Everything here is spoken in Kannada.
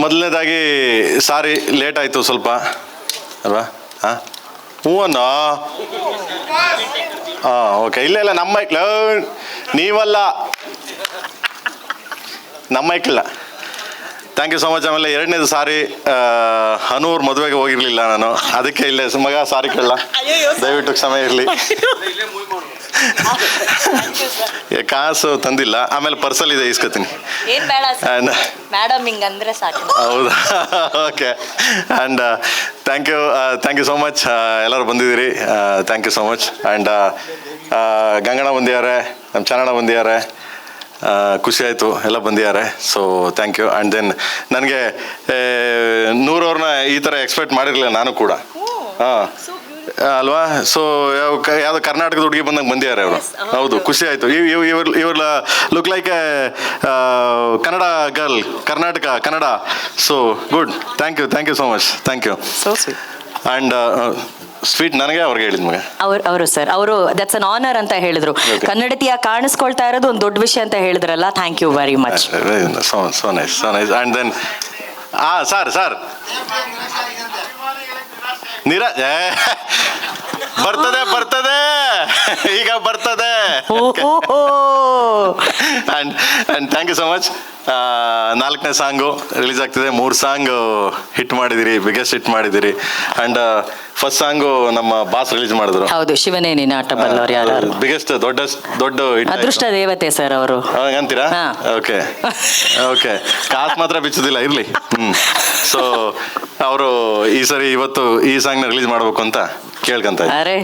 ಮೊದಲನೇದಾಗಿ ಸಾರಿ ಲೇಟ್ ಆಯಿತು ಸ್ವಲ್ಪ ಅಲ್ವಾ? ಹಾಂ ಹ್ಞೂ ಅನ್ನೋ. ಹಾಂ ಓಕೆ. ಇಲ್ಲ ನಮ್ಮ ನೀವಲ್ಲ, ನಮ್ಮ ಮೈಕಲ್ಲ. Thank you so much. ಆಮೇಲೆ ಎರಡನೇದು ಸಾರಿ, ಅನೂರ್ ಮದುವೆಗೆ ಹೋಗಿರಲಿಲ್ಲ ನಾನು, ಅದಕ್ಕೆ ಇಲ್ಲೇ ಮಗ ಸಾರಿ ಕೇಳಲ್ಲ, ದಯವಿಟ್ಟು ಕ್ಷಮೆ ಇರಲಿ. ಕಾಸು ತಂದಿಲ್ಲ, ಆಮೇಲೆ ಪರ್ಸಲ್ ಇದೆ, ಇಸ್ಕೊತೀನಿ. ಹೌದಾ? Okay. And thank you so much, ಎಲ್ಲರೂ ಬಂದಿದ್ದೀರಿ. Thank you so much. And Ganganna ಬಂದಿದ್ದಾರೆ, ನಮ್ಮ ಚನ್ನಣ್ಣ ಬಂದಿದ್ದಾರೆ, ಖುಷಿ ಆಯಿತು, ಎಲ್ಲ ಬಂದಿದ್ದಾರೆ. So thank you. And then ನನಗೆ ನೂರವ್ರನ್ನ ಈ ಥರ ಎಕ್ಸ್ಪೆಕ್ಟ್ ಮಾಡಿರಲಿಲ್ಲ ನಾನು ಕೂಡ. ಹಾಂ ಅಲ್ವಾ? ಸೊ ಯಾವುದು ಕರ್ನಾಟಕದ ಹುಡುಗಿ ಬಂದಂಗೆ ಬಂದಿದ್ದಾರೆ ಅವರು. ಹೌದು, ಖುಷಿ ಆಯಿತು. ಇವ್ರ look like a Kannada girl, Kannada. So good. Thank you so much. Thank you. And sweet ನನಗೆ ಅವ್ರಿಗೆ ಹೇಳಿದ ಮಗ ಅವರು ಸರ್, ಅವರು ದಟ್ಸ್ ಅನ್ ಆನರ್ ಅಂತ ಹೇಳಿದ್ರು. ಕನ್ನಡತಿಯ ಕಾಣಿಸ್ಕೊಳ್ತಾ ಇರೋದು ಒಂದು ದೊಡ್ಡ ವಿಷಯ ಅಂತ ಹೇಳಿದ್ರಲ್ಲ. Thank you very much. So nice. And then sir Neeraj ಬರ್ತದೆ ಈಗ ಬರ್ತದೆ. And thank you so much. 4ನೇ ಸಾಂಗು ರಿಲೀಸ್ ಆಗ್ತಿದೆ. 3 ಸಾಂಗ್ ಹಿಟ್ ಮಾಡಿದಿರಿ, ಬಿಗ್ಗೆಸ್ಟ್ ಹಿಟ್ ಮಾಡಿದಿರಿ. ಆ್ಯಂಡ್ ಫಸ್ಟ್ ಸಾಂಗು ನಮ್ಮ ಬಾಸ್ ರಿಲೀಸ್ ಮಾಡಿದ್ರು. ಹೌದು, ಶಿವನೇ ನೀನು ಆಟ ಬಲ್ಲವ್ರು ಯಾರು. ಬಿಗ್ಗೆಸ್ಟ್ ದೊಡ್ಡ ಹಿಟ್. ಅದೃಷ್ಟ ದೇವತೆ ಸರ್ ಅವರು ಅಂತೀರಾ? ಓಕೆ. ಕಾಸು ಮಾತ್ರ ಬಿಚ್ಚೋದಿಲ್ಲ, ಇರಲಿ. ಸೊ ಅವರು ಈ ಸರಿ ಇವತ್ತು ಈ ಸಾಂಗ್ನ ರಿಲೀಸ್ ಮಾಡಬೇಕು ಅಂತ ಕೇಳ್ಕೊಂತ. ಅರೆ